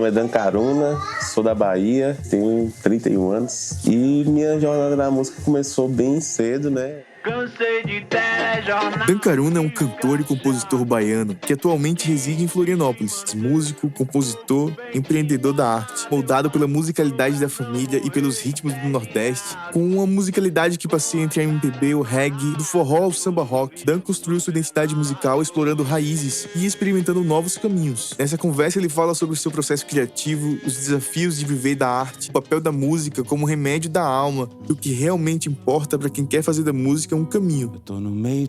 nome é Dan Caruna, sou da Bahia, tenho 31 anos e minha jornada na música começou bem cedo, né? Cansei de telejornal. Dan Caruna é um cantor e compositor baiano que atualmente reside em Florianópolis. Músico, compositor, empreendedor da arte, moldado pela musicalidade da família e pelos ritmos do Nordeste, com uma musicalidade que passeia entre a MPB, o reggae, do forró ao samba rock. Dan construiu sua identidade musical explorando raízes e experimentando novos caminhos. Nessa conversa ele fala sobre o seu processo criativo, os desafios de viver da arte, o papel da música como remédio da alma e o que realmente importa para quem quer fazer da música um caminho. Eu tô no meio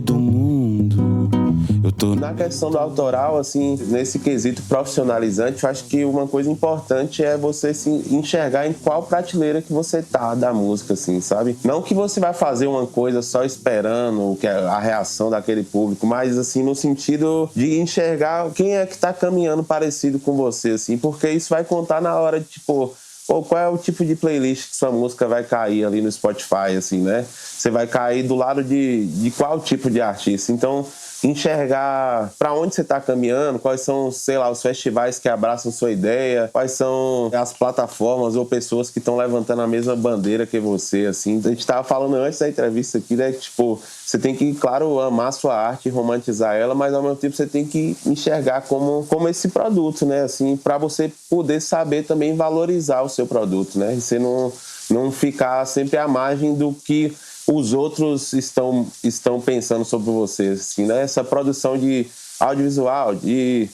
do mundo. Na questão do autoral, assim, nesse quesito profissionalizante, eu acho que uma coisa importante é você se enxergar em qual prateleira que você tá da música, assim, sabe? Não que você vai fazer uma coisa só esperando que a reação daquele público, mas, assim, no sentido de enxergar quem é que tá caminhando parecido com você, assim, porque isso vai contar na hora de, tipo, qual é o tipo de playlist que sua música vai cair ali no Spotify, assim, né? Você vai cair do lado de qual tipo de artista. Então, enxergar para onde você está caminhando, quais são, sei lá, os festivais que abraçam sua ideia, quais são as plataformas ou pessoas que estão levantando a mesma bandeira que você, assim. A gente estava falando antes da entrevista aqui, né, que, tipo, você tem que, claro, amar a sua arte, romantizar ela, mas ao mesmo tempo você tem que enxergar como esse produto, né, assim, para você poder saber também valorizar o seu produto, né, e você não ficar sempre à margem do que os outros estão pensando sobre você, assim, né? Essa produção de audiovisual, de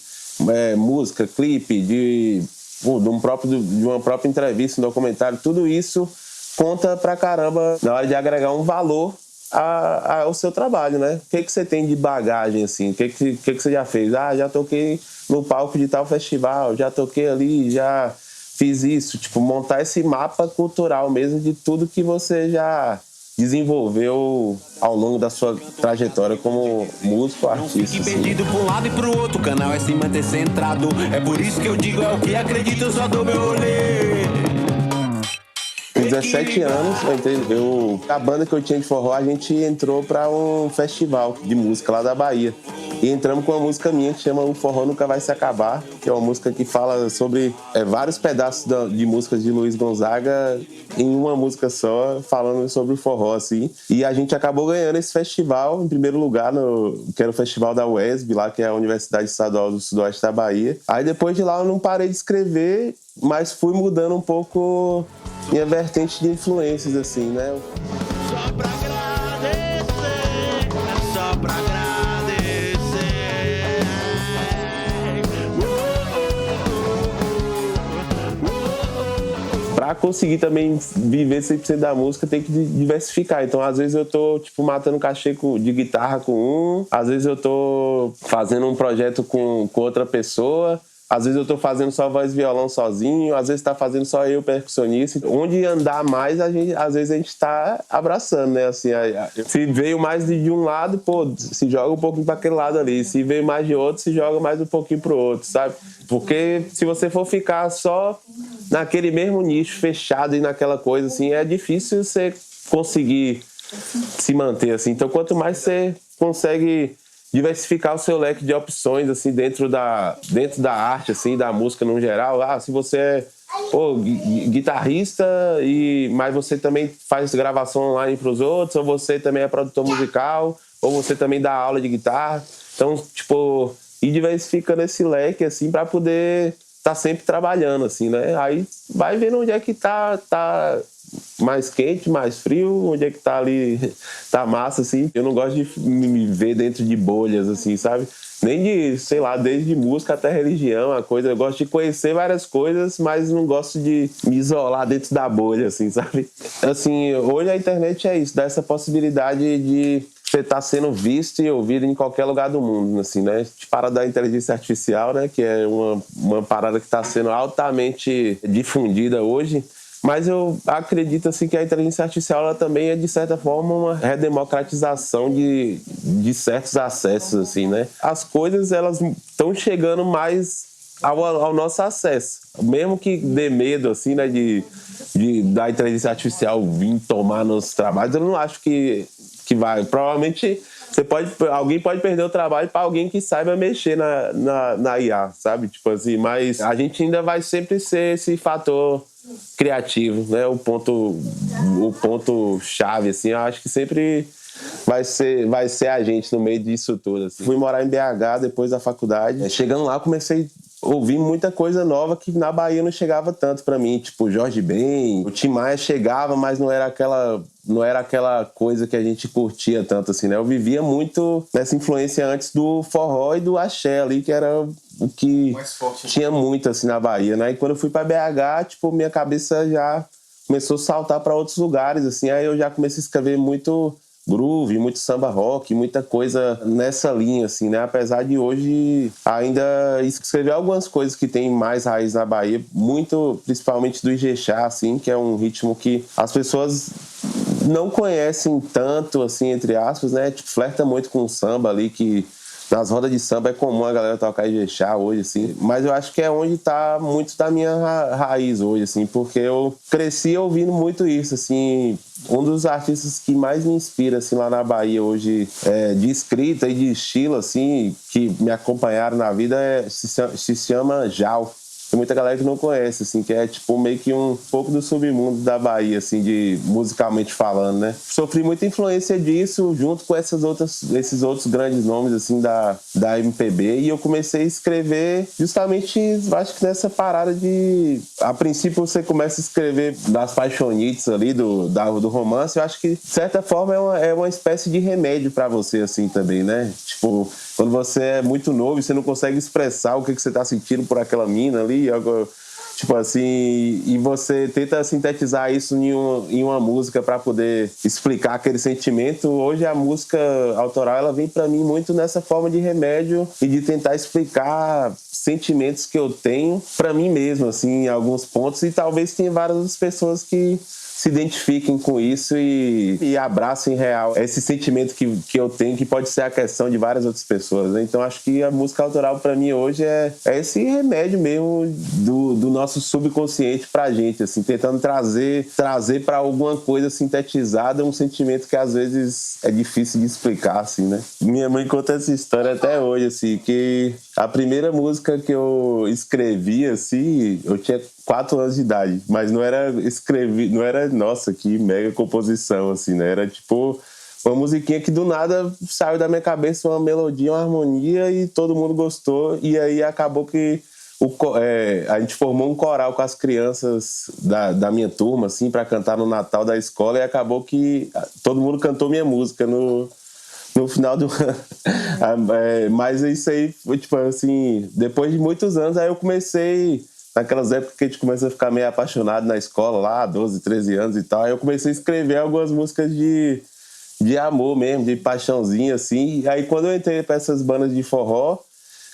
música, clipe, de uma própria entrevista, um documentário, tudo isso conta pra caramba na hora de agregar um valor ao seu trabalho, né? O que você tem de bagagem, assim? O que você já fez? Já toquei no palco de tal festival, já toquei ali, já fiz isso. Tipo, montar esse mapa cultural mesmo de tudo que você já desenvolveu ao longo da sua trajetória como músico, artista. Não fique perdido pra um lado e pro outro, o canal é se manter centrado. É por isso que eu digo, é o que acredito, eu só dou meu rolê. Com 17 anos, a banda que eu tinha de forró, a gente entrou para um festival de música lá da Bahia. E entramos com uma música minha que chama O Forró Nunca Vai Se Acabar, que é uma música que fala sobre vários pedaços de músicas de Luiz Gonzaga em uma música só, falando sobre o forró, assim. E a gente acabou ganhando esse festival, em primeiro lugar, que era o festival da UESB, lá, que é a Universidade Estadual do Sudoeste da Bahia. Aí depois de lá eu não parei de escrever, mas fui mudando um pouco minha vertente de influências, assim, né? Só pra agradecer, só pra agradecer. Pra conseguir também viver 100% da música, tem que diversificar. Então, às vezes eu tô, tipo, matando cachê de guitarra com um, às vezes eu tô fazendo um projeto com outra pessoa, às vezes eu tô fazendo só voz e violão sozinho, às vezes tá fazendo só eu, percussionista. Onde andar mais, às vezes a gente tá abraçando, né? Assim, se veio mais de um lado, pô, se joga um pouquinho pra aquele lado ali. Se veio mais de outro, se joga mais um pouquinho pro outro, sabe? Porque se você for ficar só naquele mesmo nicho fechado e naquela coisa, assim, é difícil você conseguir se manter, assim. Então, quanto mais você consegue diversificar o seu leque de opções, assim, dentro da arte, assim, da música no geral. Se você é guitarrista, mas você também faz gravação online para os outros, ou você também é produtor musical, ou você também dá aula de guitarra. Então, tipo, ir diversificando esse leque, assim, para poder estar sempre trabalhando, assim, né? Aí vai vendo onde é que tá mais quente, mais frio, onde é que tá ali, tá massa, assim. Eu não gosto de me ver dentro de bolhas, assim, sabe? Nem de, sei lá, desde música até religião, a coisa. Eu gosto de conhecer várias coisas, mas não gosto de me isolar dentro da bolha, assim, sabe? Assim, hoje a internet é isso, dá essa possibilidade de você estar sendo visto e ouvido em qualquer lugar do mundo, assim, né? Para da inteligência artificial, né? Que é uma parada que está sendo altamente difundida hoje. Mas eu acredito, assim, que a inteligência artificial ela também é, de certa forma, uma redemocratização de certos acessos, assim, né? As coisas, elas estão chegando mais ao nosso acesso. Mesmo que dê medo, assim, né, da inteligência artificial vir tomar nos trabalhos, eu não acho que vai. Provavelmente alguém pode perder o trabalho para alguém que saiba mexer na IA, sabe? Tipo assim, mas a gente ainda vai sempre ser esse fator criativo, né? O ponto chave, assim, eu acho que sempre vai ser a gente no meio disso tudo, assim. Fui morar em BH depois da faculdade. Chegando lá, comecei a ouvir muita coisa nova que na Bahia não chegava tanto pra mim, tipo Jorge Ben, o Tim Maia chegava, mas não era aquela coisa que a gente curtia tanto, assim, né? Eu vivia muito nessa influência antes do forró e do axé ali, que era o que mais forte, tinha muito, assim, na Bahia, né? E quando eu fui pra BH, tipo, minha cabeça já começou a saltar pra outros lugares, assim, aí eu já comecei a escrever muito groove, muito samba rock, muita coisa nessa linha, assim, né? Apesar de hoje ainda escrever algumas coisas que tem mais raiz na Bahia, muito, principalmente do Ijexá, assim, que é um ritmo que as pessoas não conhecem tanto, assim, entre aspas, né? Tipo, flerta muito com o samba ali, que nas rodas de samba é comum a galera tocar Ijexá hoje, assim. Mas eu acho que é onde tá muito da minha raiz hoje, assim, porque eu cresci ouvindo muito isso, assim. Um dos artistas que mais me inspira, assim, lá na Bahia hoje, de escrita e de estilo, assim, que me acompanharam na vida, se chama Jal. Tem muita galera que não conhece, assim, que é tipo meio que um pouco do submundo da Bahia, assim, musicalmente falando, né? Sofri muita influência disso junto com esses outros grandes nomes, assim, da MPB, e eu comecei a escrever justamente, acho que nessa parada de... A princípio você começa a escrever das paixonites ali, do romance, eu acho que, de certa forma, é uma espécie de remédio pra você, assim, também, né? Tipo, quando você é muito novo e você não consegue expressar o que você tá sentindo por aquela mina ali, tipo assim, e você tenta sintetizar isso em uma música para poder explicar aquele sentimento. Hoje a música autoral, ela vem para mim muito nessa forma de remédio e de tentar explicar sentimentos que eu tenho para mim mesmo, assim, em alguns pontos, e talvez tenha várias outras pessoas que se identifiquem com isso e abracem real esse sentimento que eu tenho, que pode ser a questão de várias outras pessoas, né? Então acho que a música autoral para mim hoje é esse remédio mesmo do nosso subconsciente pra gente, assim, tentando trazer para alguma coisa sintetizada um sentimento que às vezes é difícil de explicar, assim, né? Minha mãe conta essa história até hoje, assim, que a primeira música que eu escrevi, assim, eu tinha 4 anos de idade, mas não era nossa, que mega composição, assim, né? Era tipo uma musiquinha que do nada saiu da minha cabeça, uma melodia, uma harmonia, e todo mundo gostou, e aí acabou que a gente formou um coral com as crianças da minha turma, assim, para cantar no Natal da escola, e acabou que todo mundo cantou minha música no final do ano. Mas isso aí foi, tipo assim, depois de muitos anos, aí eu comecei... Naquelas épocas que a gente começa a ficar meio apaixonado na escola, lá, 12, 13 anos e tal, aí eu comecei a escrever algumas músicas de amor mesmo, de paixãozinha, assim. E aí quando eu entrei para essas bandas de forró,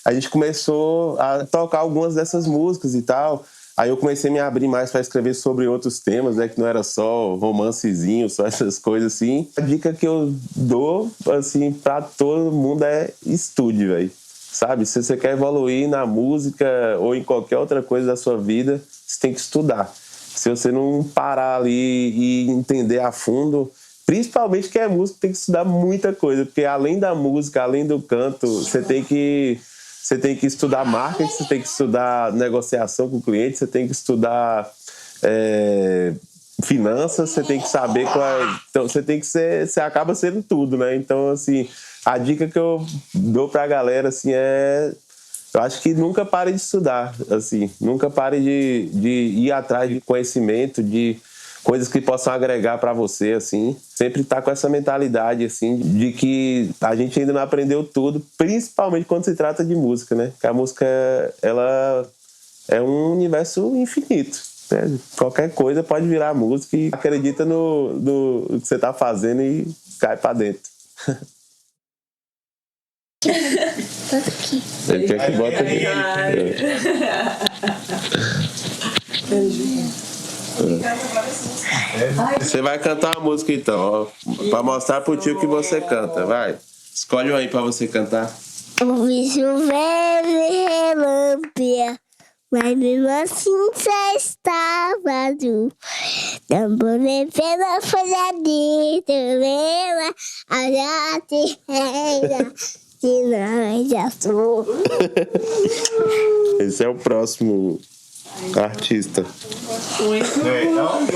a gente começou a tocar algumas dessas músicas e tal. Aí eu comecei a me abrir mais para escrever sobre outros temas, né, que não era só romancezinho, só essas coisas assim. A dica que eu dou, assim, para todo mundo é estude, velho. Sabe, se você quer evoluir na música ou em qualquer outra coisa da sua vida, você tem que estudar. Se você não parar ali e entender a fundo, principalmente que é música, tem que estudar muita coisa, porque além da música, além do canto, você tem que estudar marketing, você tem que estudar negociação com o cliente, você tem que estudar finanças, você tem que saber então você acaba sendo tudo, né? Então, assim, a dica que eu dou pra galera, assim, eu acho que nunca pare de estudar, assim, nunca pare de ir atrás de conhecimento, de coisas que possam agregar pra você, assim, sempre tá com essa mentalidade, assim, de que a gente ainda não aprendeu tudo, principalmente quando se trata de música, né? Que a música, ela é um universo infinito, né? Qualquer coisa pode virar música, e acredita no que você tá fazendo e cai pra dentro. Bota aqui. Ele quer que bota aqui. Você vai cantar uma música então, ó, pra mostrar pro tio que você canta, vai. Escolhe um aí pra você cantar. O bicho velho relampeia, Mas mesmo assim você estava azul. Também pela folha de turma, a gente era de nós azul. Esse é o próximo artista. Muito bom.